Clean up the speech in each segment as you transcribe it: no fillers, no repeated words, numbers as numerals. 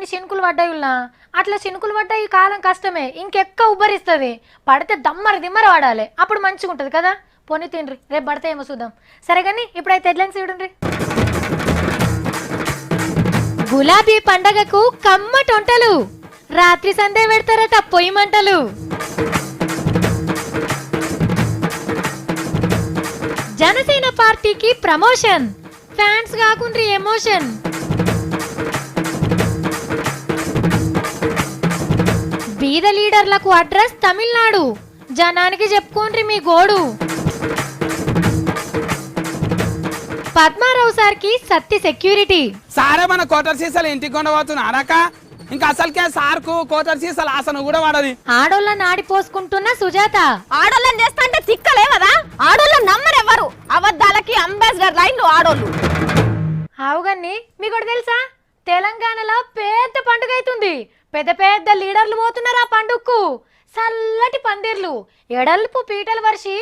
శినుకులు పడ్డాయిల్లా అట్లా శినుకులు పడ్డాయి ఈ కాలం కష్టమే ఇంకెక్క ఉబ్బరిస్తుంది పడితే దమ్మరి దిమ్మర పడాలి అప్పుడు మంచిగా ఉంటుంది కదా పోనీ తిండ్రి రేపు పడితే ఏమో చూద్దాం సరే కానీ ఇప్పుడైతే హెడ్లైన్స్ చూడండి గులాబీ పండగకు కమ్మటొంటలు రాత్రి సందే పెడతారట పొయ్యి మంటలు జనసేన పార్టీకి ప్రమోషన్ ఫ్యాన్స్ కాకుండ్రి ఎమోషన్ బీద లీడర్లకు అడ్రస్ తమిళనాడు జనానికి చెప్పుకోండ్రి మీ గోడు పద్మారావు సార్కి సత్తి సెక్యూరిటీ సారే మన కోటర్ సీసాలు ఇంటికి కొండబోతున్నారక ఇంకా అసలుకే సార్కు కోటర్ సీసాలు ఆసన కూడా వాడది ఆడోళ్ళని ఆడిపోసుకుంటున్న సుజాత ఆడోళ్ళని చేస్తా అంటే తిక్కలేవదా ఆడోళ్ళని నమ్మరెవ్వరు అబద్ధాలకి అంబాసిడర్ లైన్లు ఆడోళ్ళు అవుగన్ని మీకు తెలుసా తెలంగాణలో పెద్ద పండుగ అవుతుంది పెద్ద పెద్ద లీడర్లు పోతున్నారు ఆ పండుగకు చల్లటి పందిర్లు ఎడల్పు పీటలు వరిసి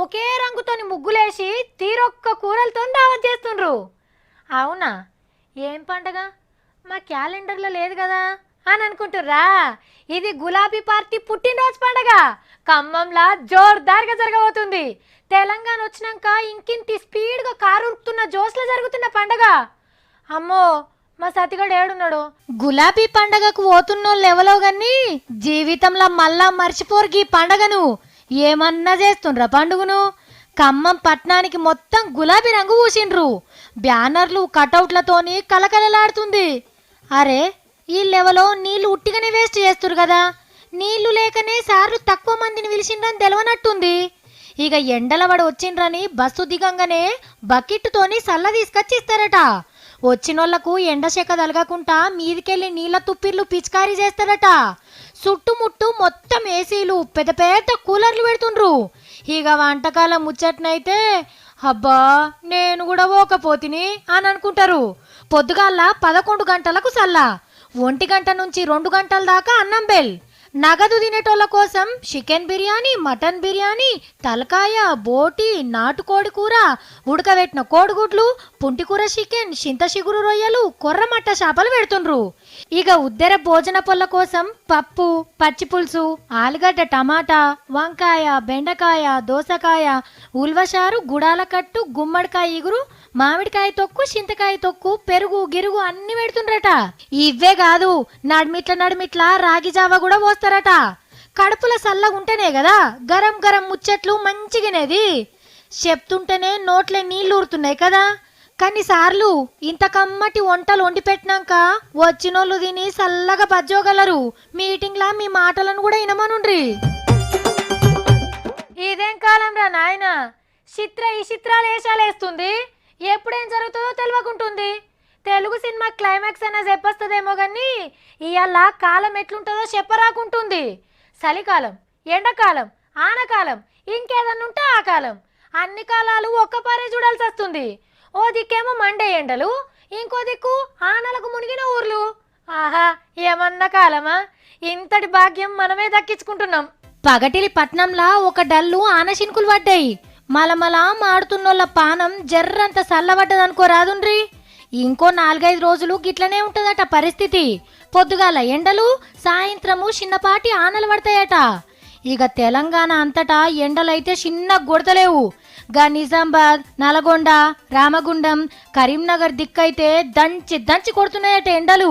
ఒకే రంగుతోని ముగ్గులేసి తీరొక్క కూరలతో దావత్ చేస్తుండ్రు అవునా ఏం పండగ మా క్యాలెండర్లో లేదు కదా అని అనుకుంటుర్రా ఇది గులాబీ పార్టీ పుట్టినరోజు పండగ ఖమ్మంలా జోర్దార్గా జరగబోతుంది తెలంగాణ వచ్చినాక ఇంకింటి స్పీడ్గా కారు ఉరుకుతున్న జోస్లో జరుగుతున్న పండగ అమ్మో మా సతిగడు ఏడున్నాడు గులాబీ పండగకు పోతున్నోళ్ళు ఎవలో గాని జీవితంలో మళ్ళా మర్చిపోరు ఈ పండగను ఏమన్నా చేస్తుండ్రా పండుగను ఖమ్మం పట్నానికి మొత్తం గులాబీ రంగు పూసిండ్రు బ్యానర్లు కటౌట్లతోని కలకలలాడుతుంది అరే ఈ లెవెలో నీళ్లు ఉట్టిగానే వేస్ట్ చేస్తురు కదా నీళ్లు లేకనే సార్లు తక్కువ మందిని పిలిచిండ్రని తెలవనట్టుంది ఇక ఎండలవాడు వచ్చిండ్రని బస్సు దిగంగానే బకెట్తోని సల్ల తీసుకొచ్చి ఇస్తారట వచ్చినోళ్లకు ఎండశెక్క తలగకుండా మీదికెళ్ళి నీళ్ల తుప్పిర్లు పిచికారీ చేస్తారట చుట్టుముట్టు మొత్తం ఏసీలు పెద్ద పెద్ద కూలర్లు పెడుతుండ్రు ఇక వంటకాల ముచ్చట్నైతే అబ్బా నేను కూడా పోకపోతిని అని అనుకుంటారు పొద్దుగాల 11 గంటలకు సల్లా 1 గంట నుంచి 2 గంటల దాకా అన్నం బెల్ నగదు తినేటోళ్ళ కోసం చికెన్ బిర్యానీ మటన్ బిర్యానీ తలకాయ బోటి నాటుకోడి కూర ఉడకబెట్టిన కోడిగుడ్లు పుంటికూర చికెన్ చింతచిగురు రొయ్యలు కొర్రమట్ట చేపలు పెడుతుండ్రు ఇక ఉద్దెర భోజన పొల్ల కోసం పప్పు పచ్చి పులుసు ఆలుగడ్డ టమాటా వంకాయ బెండకాయ దోసకాయ ఉల్వచారు గుడాల కట్టు గుమ్మడికాయ ఇగురు మామిడికాయ తొక్కు చింతకాయ తొక్కు పెరుగు గిరుగు అన్ని పెడుతుండ్రట ఇవే కాదు నడిమిట్ల రాగి జావ కూడా పోస్తారట కడుపుల సల్లగుంటేనే కదా గరం గరం ముచ్చట్లు మంచిగానేది చెప్తుంటేనే నోట్లే నీళ్లు ఊరుతున్నాయి కదా కన్నిసార్లు ఇంత కమ్మటి వంటలు వండి పెట్టినాక వచ్చినోళ్ళు తిని చల్లగా బజ్జోగలరు మీటింగ్లా మీ మాటలను కూడా వినమనుండ్రి ఇదేం కాలం రా నాయన ఈ చిత్రాలు వేషాలేస్తుంది ఎప్పుడేం జరుగుతుందో తెలియకుంటుంది తెలుగు సినిమా క్లైమాక్స్ అన్న చెప్పొస్తుందేమో కానీ ఇవాళ కాలం ఎట్లుంటుందో చెప్పరాకుంటుంది చలికాలం ఎండాకాలం ఆనకాలం ఇంకేదన్నుంటే ఆ కాలం అన్ని కాలాలు ఒక్కపారే చూడాల్సి వస్తుంది ఓ దిక్కేమో మండే ఎండలు ఇంకో దిక్కు ఆనలకు మునిగిన ఊర్లు ఆహా ఏమన్నా కాలమా ఇంతటి భాగ్యం మనమే దక్కించుకుంటున్నాం పగటిలి పట్నంలా ఒక డల్లు ఆనశినుకులు పడ్డాయి మలమల మాడుతున్నోళ్ళ పానం జర్రంత సల్లబడ్డదనుకో రాదుండ్రి ఇంకో 4-5 రోజులు గిట్లనే ఉంటదట పరిస్థితి పొద్దుగాల ఎండలు సాయంత్రము చిన్నపాటి ఆనలు పడతాయట ఇక తెలంగాణ అంతటా ఎండలైతే చిన్న గొడతలేవు గా నిజామాబాద్ నల్గొండ రామగుండం కరీంనగర్ దిక్కైతే దంచి కొడుతున్నాయట ఎండలు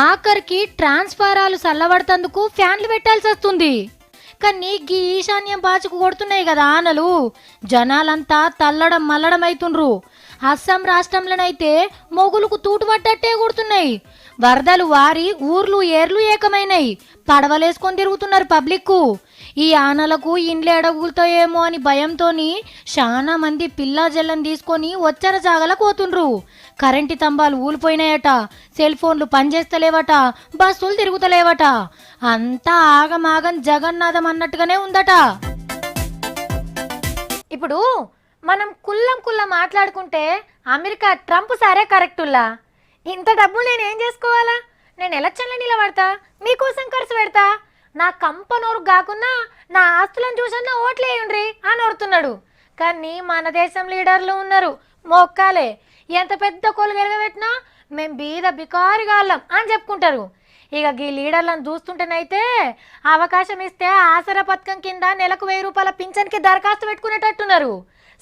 ఆఖరికి ట్రాన్స్ఫారాలు చల్లబడుతందుకు ఫ్యాన్లు పెట్టాల్సి వస్తుంది కానీ గీ ఈశాన్యం బాచుకు కొడుతున్నాయి కదా ఆనలు జనాలంతా తల్లడం మల్లడం అవుతుండ్రు అస్సాం రాష్ట్రంలోనైతే మొగులకు తూటు పడ్డట్టే కొడుతున్నాయి వరదలు వారి ఊర్లు ఏర్లు ఏకమైనాయి పడవలేసుకొని తిరుగుతున్నారు పబ్లిక్ ఈ ఆనలకు ఇండ్లు ఎడగులుతాయేమో అని భయంతోని చాలా మంది పిల్లా జల్లని తీసుకొని వచ్చర జాగలకు పోతుండ్రు కరెంటు స్తంభాలు ఊలిపోయినాయట సెల్ ఫోన్లు పనిచేస్తలేవట బస్సులు తిరుగుతలేవట అంతా ఆగమాగం జగన్నాథం అన్నట్టుగానే ఉందట ఇప్పుడు మనం కుల్లం మాట్లాడుకుంటే అమెరికా ట్రంప్ సారే కరెక్టుల్లా ఇంత డబ్బులు నేను ఏం చేసుకోవాలా నేను ఎలక్షన్లో నిలబడతా మీకోసం ఖర్చు పెడతా నా కంపనోరు కాకున్నా నా ఆస్తులను చూసన్నా ఓట్లేయండ్రి అని ఓడుతున్నాడు కానీ మన దేశం లీడర్లు ఉన్నారు మొక్కాలే ఎంత పెద్ద కొలు ఎరగబెట్టినా మేము బీద బికారిగాళ్ళం అని చెప్పుకుంటారు ఇక ఈ లీడర్లను చూస్తుంటేనైతే అవకాశం ఇస్తే ఆసరా పథకం కింద నెలకు 1000 రూపాయల పింఛన్కి దరఖాస్తు పెట్టుకునేటట్టున్నారు.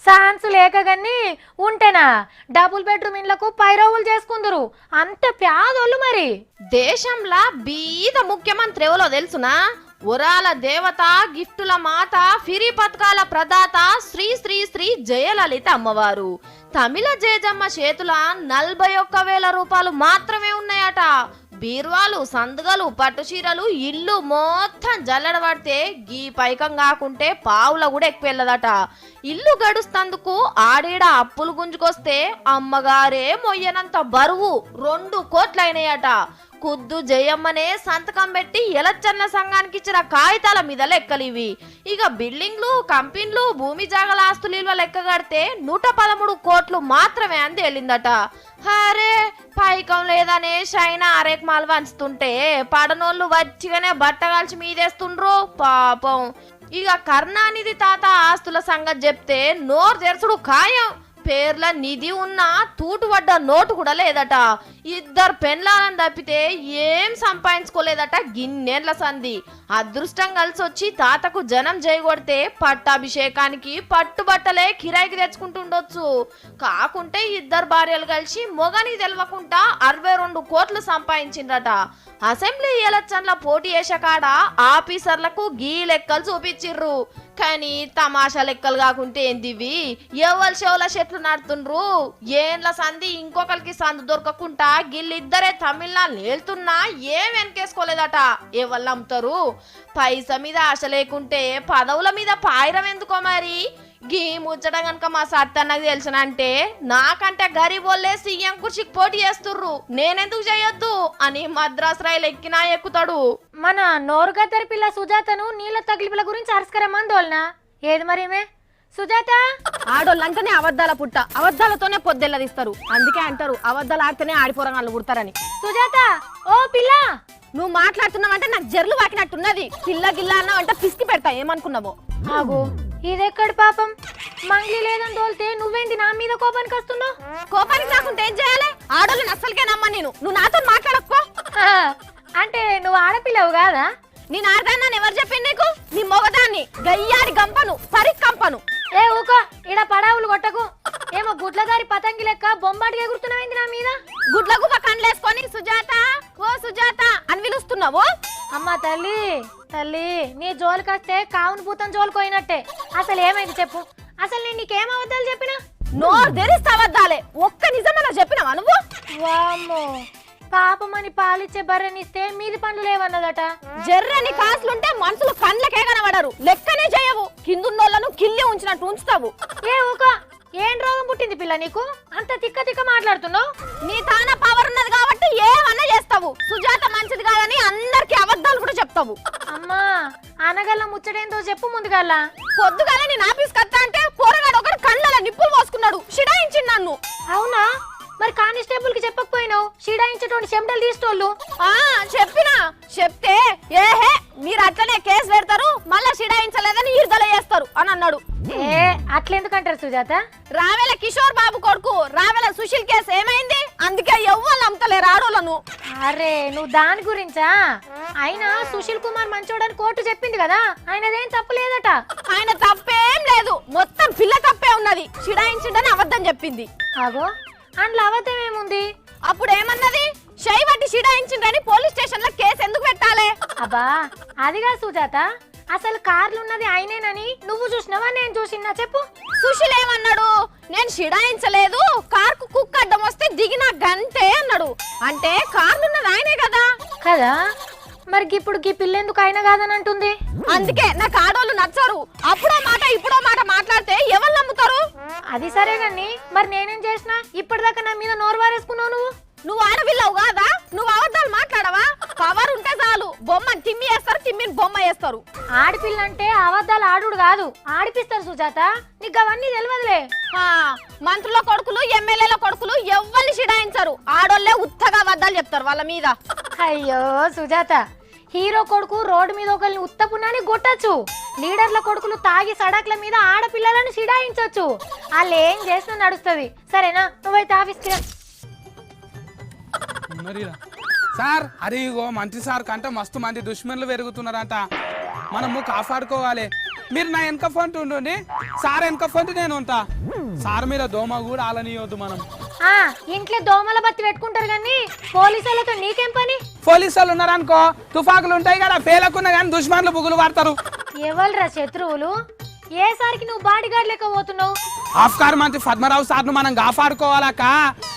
ఛాన్స్ లేకగాని ఉంటేనా డబుల్ బెడ్రూమ్ ఇండ్లకు పైరవులు చేసుకుందరు. అంత పేదోళ్ళు మరి. దేశంలో బీద ముఖ్యమంత్రి ఎవరో తెలుసునా? ఉరాల దేవత, గిఫ్టుల మాత, ఫిరి పథకాల ప్రదాత శ్రీ శ్రీ శ్రీ జయలలిత అమ్మవారు. తమిళ జేజమ్మ చేతుల 41,000 రూపాయలు మాత్రమే ఉన్నాయట. బీర్వాలు, సందుగలు, పట్టు చీరలు, ఇల్లు మొత్తం జల్లెడ పడితే గీ పైకం కాకుంటే పావుల కూడా ఎక్కువ వెళ్ళదట. ఇల్లు గడుస్తందుకు ఆడేడ అప్పులు గుంజుకొస్తే అమ్మగారే మొయ్యనంత బరువు 2 కోట్లయినాయట. కుద్దు జయమ్మనే సంతకం పెట్టి ఎలచ్చన్న సంఘానికి ఇచ్చిన కాగితాల మీద లెక్కలివి. ఇక బిల్డింగ్లు, కంపెనీలు, భూమి జాగల ఆస్తులు లెక్క కడితే 113 కోట్లు మాత్రమే అని తేలిందట. హరే పైకం లేదనే షైనా అరేక్ మాల్ వంచుతుంటే పడనోళ్ళు వచ్చిగానే బట్టగాల్చి మీదేస్తుండ్రు పాపం. ఇక కరుణానిధి తాత ఆస్తుల సంగతి చెప్తే నోరు తెరచుడు ఖాయం. పేర్ల నిధి ఉన్న తూటుపడ్డ నోటు కూడా లేదట. 2 పెన్లాలను తప్పితే ఏం సంపాదించుకోలేదట గిన్నేళ్ల సంధి. అదృష్టం కలిసి వచ్చి తాతకు జనం చేయగొడితే పట్టాభిషేకానికి పట్టుబట్టలే కిరాయికి తెచ్చుకుంటుండొచ్చు. కాకుంటే 2 భార్యలు కలిసి మొగని తెలవకుండా 62 కోట్లు సంపాదించిండ్రట. అసెంబ్లీ ఎలక్షన్ల పోటీ చేసే కాడ ఆఫీసర్లకు గీ లెక్కలు చూపించిర్రు. కానీ తమాషా లెక్కలు కాకుంటే ఏందివి? ఎవరి షోల చెట్లు నడుతుండ్రు. ఏండ్ల సంధి ఇంకొకరికి సందు దొరకకుండా గిల్లిద్దరే తమిళనాడు నేళ్తున్నా ఏం వెనకేసుకోలేదట. ఎవళ్ళు అమ్ముతారు? పైసా మీద ఆశ లేకుంటే పదవుల మీద పాయిరం ఎందుకో మరి. గీ ముచ్చట గనక మా సత్తన్నకు తెలిసినంటే నాకంటే గరీబోళ్ళే సీఎం కుర్చీకి పోటీ చేస్తుర్రు, నేనెందుకు చేయొద్దు అని మద్రాసు రైలు ఎక్కినా ఎక్కుతాడు. మన నోరుగద్దరి పిల్ల సుజాతను నీళ్ళ తగిలిపుల గురించి అరస్కరమ్మందోల్నా ఏది మరేమే? సుజాత ఆడోళ్ళంటేనే అబద్ధాల పుట్ట, అబద్ధాలతోనే పొద్దెల్లదిస్తారు. అందుకే అంటారు అబద్ధాలు ఆడితేనే ఆడిపోరంగాళ్ళు పుడతారని. సుజాత ఓ పిల్ల, నువ్వు మాట్లాడుతున్నావంటే నాకు జర్లు వాకినట్టున్నది. పిల్ల గిల్ల అన్నావంటే పిసికి పెడతా ఏమనుకున్నావో. ఆగు, ఇదెక్కడి పాపం? మంగ్లీ లేదని తోలితే నువ్వేంటి నా మీద కోపానికి వస్తున్నావు? కోపానికి రాకుంటే ఏం చేయాలి? ఆడోళ్ళని అస్సలకే నమ్మ నేను. నువ్వు నాతో మాట్లాడక్కో. అంటే నువ్వు ఆడపిల్లవు కాదా? నేను ఆడదాన్ని ఎవరు చెప్పింది నీకు? నీ మొగదాన్ని గయ్యాడి గంపను పరికంపను. ఏ ఊకో, ఇడ పడావులు కొట్టకు. ఏమో గుడ్లదారి పతంగి లెక్క బొమ్మాటిగా ఎగురుతున్నావేంది నా మీద? గుడ్లకు కండ్లేసుకొని సుజాత ఓ సుజాత అని పిలుస్తున్నావు. అమ్మా తల్లి తల్లి, నీ జోలికొస్తే కావును పూతం జోలుకోయినట్టే. అసలు ఏమైంది చెప్పు? అసలు నేను నీకేం అబద్ధాలు చెప్పినా? నోరు తెరిస్తే అబద్ధాలే. ఒక్క నిజమన్నా చెప్పినావా నువ్వు? వామ్మో, పాపమని పాలిచ్చే బర్రెనిస్తే మీది పండ్లు లేవన్నదట. జర్రని కాసులుంటే మనుషులు కండ్లకే కనబడరు, లెక్కనే చేయవు. కిందున్నోళ్లను కిల్లి ఉంచినట్టు ఉంచుతావు. ఏ ఊకో, ఏం రోగం పుట్టింది పిల్ల నీకు? అంత తిక్క తిక్క మాట్లాడుతున్నావు. నీ తాన పవర్ ఉన్నది కాబట్టి ఏమన్నా చేస్తావు. సుజాత మంచిది కాదని అందరికి అబద్ధాలు కూడా చెప్తావు. అమ్మా అనగల్ల ముచ్చటేందో చెప్పు ముందుగల్లా. పొద్దుగానే నేను ఆఫీస్ కత్తా అంటే పోరగాడు ఒకటి కళ్ళ నిప్పులు పోసుకున్నాడు, షిడాయించి నన్ను. అవునా? మరి కానిస్టేబుల్ కి చెప్పకపోయినావు? షీడాయించేటోని చెమటలు తీస్తోళ్ళు. చెప్పినా, చెప్తే ఏహే మీరు అట్లనే కేసు పెడతారు, మళ్ళా షిడాయించలేదని ఈర్దల చేస్తారు అని అన్నాడు. ఏ అట్లెందుకంటారు సుజాత? రావెల కిషోర్ బాబు కొడుకు రావెల సుశీల్ కేసు ఏమైంది? అందుకే ఎవ్వరు అమ్మతలేరు ఆడోళ్ళను. అరే నువ్వు దాని గురించా? అయినా సుశీల్ కుమార్ మంచోడని కోర్టు చెప్పింది కదా, ఆయనదేం తప్పు లేదట. ఆయన తప్పేం లేదు, మొత్తం పిల్ల తప్పే ఉన్నది. షిడాయించిండని అబద్ధం చెప్పింది. ఆగో, అందులో అబద్ధం ఏముంది? అప్పుడు ఏమన్నది? షైవట్టి షిడాయించిండ్రని పోలీస్ స్టేషన్ లో కేసు ఎందుకు పెట్టాలి? అబ్బా అదిగా సుజాత, అసలు కార్లున్నది ఆయనేనని నువ్వు చూసినావా నేను చూసినా చెప్పు? సుశీల్ ఏమన్నాడు? నేను షిడాయించలేదు, కార్కు కుక్క అడ్డం వస్తే దిగిన గంతే అన్నాడు. అంటే కార్లున్నది ఆయనే కదా. కదా మరి ఇప్పుడు గీ పిల్లెందుకు అయినా కాదని అంటుంది? అందుకే నాకు ఆడోళ్ళు నచ్చరు. అప్పుడో మాట ఇప్పుడో మాట మాట్లాడితే ఎవరు నమ్ముతారు? అది సరే గాని మరి నేనేం చేసినా? ఇప్పటిదాకా నా మీద నోరు వారేసుకున్నావు. నువ్వు ఆడపిల్లవు కాదా? నువ్వు అబద్ధాలు మాట్లాడవా? పవర్ ఉంటే చాలు, బొమ్మని తిమ్మి వేస్తారు, తిమ్మిని బొమ్మ వేస్తారు. ఆడపిల్ల అంటే అబద్ధాలు ఆడుడు కాదు, ఆడిపిస్తారు సుజాత. నీకు అవన్నీ తెలియదులే. మంత్రుల కొడుకులు ఎమ్మెల్యేల కొడుకులు ఎవ్వరిని షిడాయించరు, ఆడోళ్లే ఉత్తగా అబద్ధాలు చెప్తారు వాళ్ళ మీద. అయ్యో సుజాత, హీరో కొడుకు రోడ్డు మీద ఒకరిని ఉత్తపున్నాని కొట్టచ్చు, లీడర్ల కొడుకులు తాగి సడక్ల మీద ఆడపిల్లలను షిడాయించవచ్చు. వాళ్ళు ఏం చేసినా నడుస్తుంది. సరేనా? నువ్వైతే ఆఫీస్కి సార్ అరే ఇగో మంత్రి సార్ కంటే మస్తు మంది దుష్మన్లు పెరుగుతున్నారంట, మనము కాపాడుకోవాలి. మీరు నా వెనక ఫోన్ ఉండండి, సార్ వెనక ఫోన్ నేను ఉంటా. సార్ మీద దోమ కూడా ఆలనియొద్దు మనం. ఇంట్లో దోమల బత్తి పెట్టుకుంటారు కానీ పోలీసులతో నీకేం పని? పోలీసు వాళ్ళు ఉన్నారనుకో తుపాకులు ఉంటాయి కదా, పేలకున్నా కానీ దుష్మన్లు బుగులు పడతారు. ఎవరురా శత్రువులు? ఏసారికి నువ్వు బాడీ గార్డ్ లెక్క పోతున్నావు? ఆఫ్కార్ మంత్రి పద్మరావు సార్ను మనం కాపాడుకోవాలక్క.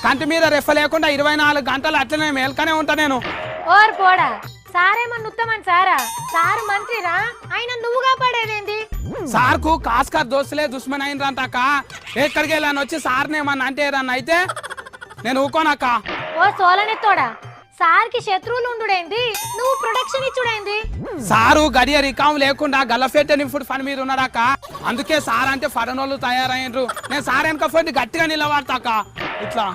కంటి మీద రెఫ లేకుండా 24 గంటలు అట్లనే మేల్కనే ఉంటా నేను. Or poda, సారేమన్నా ఉత్తమని Sarah? సారు మంత్రిరా, ఆయన నువ్వు కాపాడేదేంది? సార్కు కాస్కర్ దోస్తులే దుష్మన్ అయినరంటక్క. ఎక్కడికి వెళ్ళాను వచ్చి సార్ని ఏమన్నా అంటే ఏదన్నా అయితే నేను ఊకోనక్క. ఓ సోలనెత్తోడా, సార్కి శత్రువులు ఉండుడేంది, నువ్వు ప్రొటెక్షన్ ఇచ్చుడేంది? సారు గడియ రికాం లేకుండా గల్లఫెట్టని ఫుడ్ పని మీద ఉన్నాడక్క. అందుకే సార్ అంటే ఫడనోళ్ళు తయారైనరు. నేను సార్ వెనక ఫోన్ గట్టిగా నిలబడతాక. ఇట్లా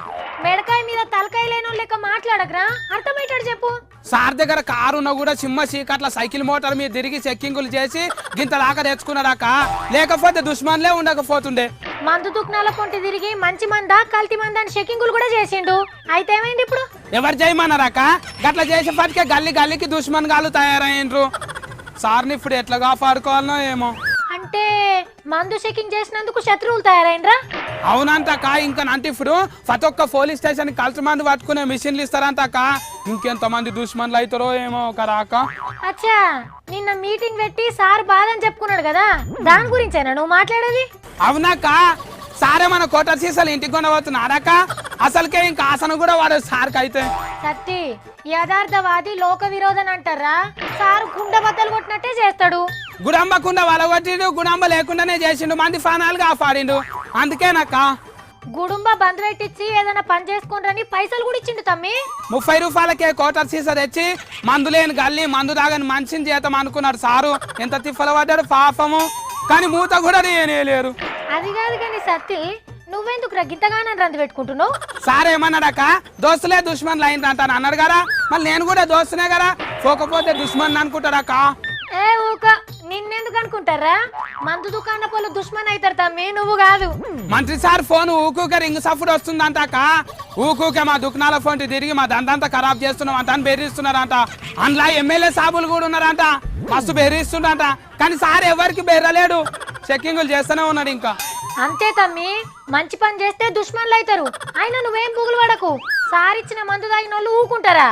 మెడకాయ మీద తలకాయ లేనో లెక్క మాట్లాడకరా, అర్థమయ్యేటట్టు చెప్పు. సార్ దగ్గర కారు ఉన్నా కూడా సింహ చీకట్ల సైకిల్ మోటార్ మీద తిరిగి చెక్కింగులు చేసి గింత దాకా తెచ్చుకున్నాడాక. లేకపోతే దుష్మన్లే ఉండకపోతుండే. మందు దుకాణాల పొంటి తిరిగి మంచి మందా కల్తీ మందా అని చెకింగులు కూడా చేసిండు. అయితే ఏమైంది ఇప్పుడు? ఎవరు చేయమన్నారాక? గట్ల చేసేపటికే గల్లీ గల్లీకి దుష్మన్ గాలు తయారైనరు. సార్ని ఇప్పుడు ఎట్లా కాపాడుకోవాలనో ఏమో. అంటే మందు చెకింగ్ చేసినందుకు శత్రువులు తయారైనరా? అవునంటక్క. ఇంకా అంటే ఇప్పుడు ప్రతి ఒక్క పోలీస్ స్టేషన్ కలిసి మంది పట్టుకునే మిషన్లు ఇస్తారంటక్క. ఇంకెంత మంది దుష్మన్లు అవుతారో ఏమో ఒక రాక. అచ్చా, నిన్న మీటింగ్ పెట్టి సార్ బాధని చెప్పుకున్నాడు కదా, దాని గురించేనా నువ్వు మాట్లాడేది? అవునాక. సారే మన కోట సీసాలు ఇంటికి కొనబోతున్నాడాక. అసలుకే ఇంకా ఆసన కూడా వాడు సార్కి అయితే. సత్తి యథార్థవాది లోక విరోధన్ అంటారా? సారు గుండ బద్దలు కొట్టినట్టే చేస్తాడు. గుడంబకుండా వలగొట్టిండు, గుడంబ లేకుండానే చేసిండు, మంది ఫానాలు కాపాడిండు. అందుకేనక్క. గుడుంబ బంద్ పెట్టించి ఏదైనా పని చేసుకోనని పైసలు కూడా ఇచ్చిండు తమ్మి. 30 రూపాయలకే కోటర్ సీసా తెచ్చి మందు లేని గల్లి మందు తాగని మనిషిని చేతం అనుకున్నాడు సారు. ఎంత తిప్పలు పడ్డాడు పాపము. కానీ మూత కూడా లేరు. అది కాదు కానీ సత్తి, నువ్వెందుకు గింతగానం రంది పెట్టుకుంటున్నావు? సార్ ఏమన్నాడక్క? దోస్తులే దుష్మన్లు అయిందంట అన్నాడు కదా, మళ్ళీ నేను కూడా దోస్తునే కదా, పోకపోతే దుష్మన్ అనుకుంటాడక్క. ఏ ఊక, నిన్నెందుకు అనుకుంటారా? మందు దుకాణ పోలు దుష్మన్ అవుతారు తమ్మి, నువ్వు కాదు. మంత్రి సార్ ఫోన్ ఊకూకే రింగ్ సఫుడ్ వస్తుందంట. ఊకూకే మా దుకాణాల ఫోన్ తిరిగి మా దంతంతా ఖరాబ్ చేస్తున్నాం అంట అని బెదిరిస్తున్నారంట. అందులో ఎమ్మెల్యే సాబులు కూడా ఉన్నారంట, మస్తు బెదిరిస్తుండంట. కానీ సార్ ఎవరికి బెర్రలేడు, చెక్కింగులు చేస్తూనే ఉన్నాడు. ఇంకా అంతే తమ్మి, మంచి పని చేస్తే దుష్మన్లు అవుతారు. అయినా నువ్వేం బుగులు పడకు, సార్ ఇచ్చిన మందు తాగిన వాళ్ళు ఊకుంటారా?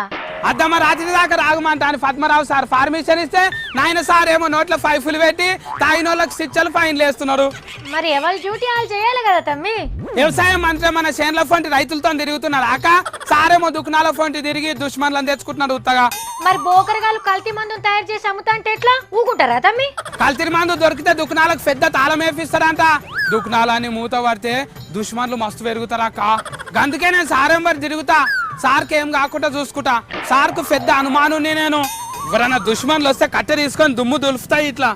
అద్దమ్మ రాత్రి దాకా రాగమంట అని పద్మరావు సార్ పర్మిషన్ ఇస్తే నాయన సార్ ఏమో నోట్లో ఫైఫులు పెట్టి తాగిన వాళ్ళకి శిక్షలు ఫైన్లు వేస్తున్నారు. మరి ఎవరి డ్యూటీ వాళ్ళు చేయాలి కదా తమ్మి. వ్యవసాయం మంత్రి మన చేన్ల ఫోన్ రైతులతో తిరుగుతున్నారు ఆక. సారేమో దుకాణాల ఫోన్ తిరిగి దుష్మన్లను తెచ్చుకుంటున్నారు ఉత్తగా. మరి బోకరగాలు కల్తీ మందును తయారు చేసి అమ్ముతా అంటే ఎట్లా ఊకుంటారా తమ్మి? కల్తీ మందు దొరికితే దుకాణాలకు పెద్ద తాళం వేపిస్తారంట. దుకాణాలని మూత పడితే దుష్మన్లు మస్తు పెరుగుతారక్క. అందుకే నేను సారేం మరి తిరుగుతా, సార్కి ఏం కాకుండా చూసుకుంటా. సార్కు పెద్ద అనుమానం నేను. ఎవరైనా దుష్మన్లు వస్తే కట్టె తీసుకొని దుమ్ము దులుపుతాయి. ఇట్లా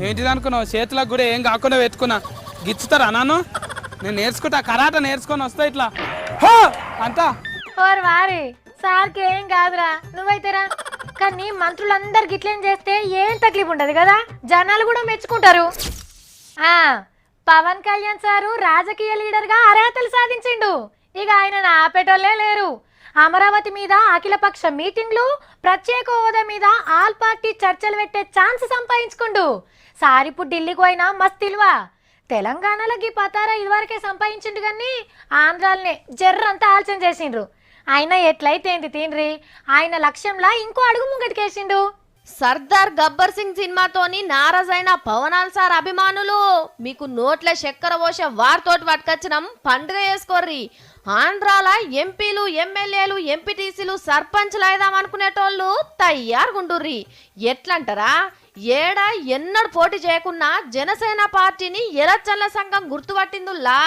ఏంటిది అనుకున్నావు? చేతులకు కూడా ఏం కాకుండా పెట్టుకున్నా. గిచ్చుతారా నన్ను? నేను నేర్చుకుంటా, కరాట నేర్చుకొని వస్తా ఇట్లా హో అంతా. ఓర్ వారి, సార్కి ఏం కాదురా, నువ్వైతేరా. కానీ మంత్రులందరికి ఇట్లేం చేస్తే ఏం తక్లీఫ్ ఉండదు కదా, జనాలు కూడా మెచ్చుకుంటారు. పవన్ కళ్యాణ్ సారు రాజకీయ లీడర్ గా అర్హతలు సాధించిండు. ఇక ఆయన ఆపేటోళ్లే లేరు. అమరావతి మీద అఖిలపక్ష మీటింగ్లు, ప్రత్యేక హోదా మీద ఆల్ పార్టీ చర్చలు పెట్టే ఛాన్స్ సంపాదించుకుండు. సారిప్పుడు ఢిల్లీకి పోయినా మస్తు ఇల్వా. తెలంగాణలో ఈ పతారా ఇదివరకే సంపాదించిండు కానీ ఆంధ్రాలనే జర్రంతా ఆలోచన చేసిండ్రు. ఆయన ఎట్లయితే ఏంటి తిండ్రి, ఆయన లక్ష్యంలా ఇంకో అడుగు ముంగటికేసిండు. సర్దార్ గబ్బర్ సింగ్ సినిమాతోని నారాజైన పవనాల్ సార్ అభిమానులు మీకు నోట్ల చక్కెర పోసే వారితోటి పట్టుకొచ్చినాం, పండుగ చేసుకోర్రి. ఆంధ్రాల ఎంపీలు, ఎమ్మెల్యేలు, ఎంపీటీసీలు, సర్పంచ్లు అయిదాం అనుకునేటోళ్ళు తయారుగుండుర్రి. ఎట్లంటారా? ఏడా ఎన్నడు పోటీ చేయకున్నా జనసేన పార్టీని ఎలక్షన్ల సంఘం గుర్తుపట్టిందుల్లా.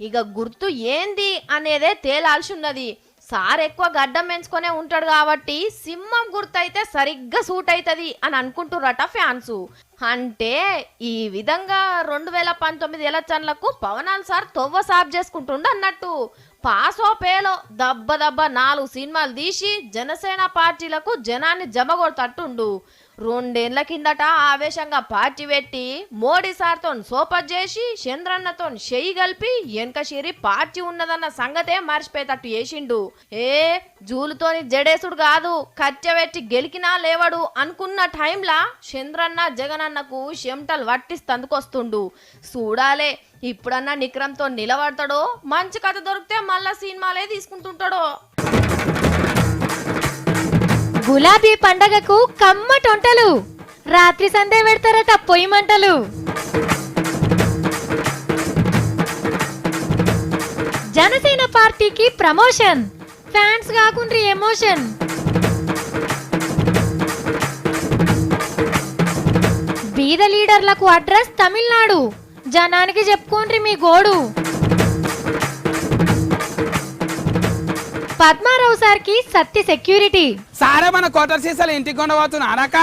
ఇక గుర్తు ఏంది అనేదే తేలాల్సి ఉన్నది. సార్ ఎక్కువ గడ్డం పెంచుకొనే ఉంటాడు కాబట్టి సింహం గుర్తయితే సరిగ్గా సూట్ అవుతుంది అని అనుకుంటున్నారట ఫ్యాన్స్. అంటే ఈ విధంగా 2019 ఎలక్షన్లకు పవనాల్ సార్ తొవ్వ సాఫ్ చేసుకుంటుండ అన్నట్టు. పాసో పేలో దబ్బ 4 సినిమాలు తీసి జనసేన పార్టీలకు జనాన్ని జమగొడతట్టుండు. రెండేళ్ల కిందట ఆవేశంగా పార్టీ పెట్టి మోడీ సార్తో సోపత్ చేసి చంద్రన్నతో చెయ్యి కలిపి వెనకశిరి పార్టీ ఉన్నదన్న సంగతే మర్చిపోయేటట్టు చేసిండు. జూలుతోని జడేసుడు కాదు, కట్టెబెట్టి గెలికినా లేవడు అనుకున్న టైంలా చంద్రన్న జగనన్నకు చెమటలు వట్టిస్తందుకొస్తుండు. చూడాలే ఇప్పుడన్నా నిక్రంతో నిలబడతాడో, మంచి కథ దొరికితే మళ్ళా సినిమాలే తీసుకుంటుంటాడో. గులాబీ పండగకు కమ్మటొంటలు, రాత్రి సందే పెడతారట పొయ్యి మంటలు. జనసేన పార్టీకి ప్రమోషన్, ఫ్యాన్స్ కాకుండ్రి ఎమోషన్. బీద లీడర్లకు అడ్రస్ తమిళనాడు, జనానికి చెప్పుకోండ్రి మీ గోడు. పద్మారావు సార్కి సత్య సెక్యూరిటీ. సారే మన కోటర్ సీసాలు ఇంటికి కొండబోతున్నా అనక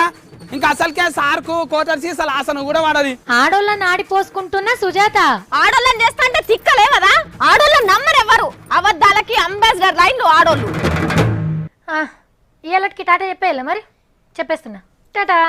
ఇంకా అసలుకే సార్కు కోటర్ సీసాలు ఆసన కూడా వాడది. ఆడోళ్ళని ఆడిపోసుకుంటున్న సుజాత. ఆడోళ్ళని చేస్తా అంటే తిక్కలే కదా, ఆడోళ్ళని నమ్మరెవ్వరు, అబద్ధాలకి అంబాసిడర్ లైన్లు ఆడోళ్ళు. ఇవాళకి టాటా చెప్పేయాలా మరి? చెప్పేస్తున్నా, టాటా.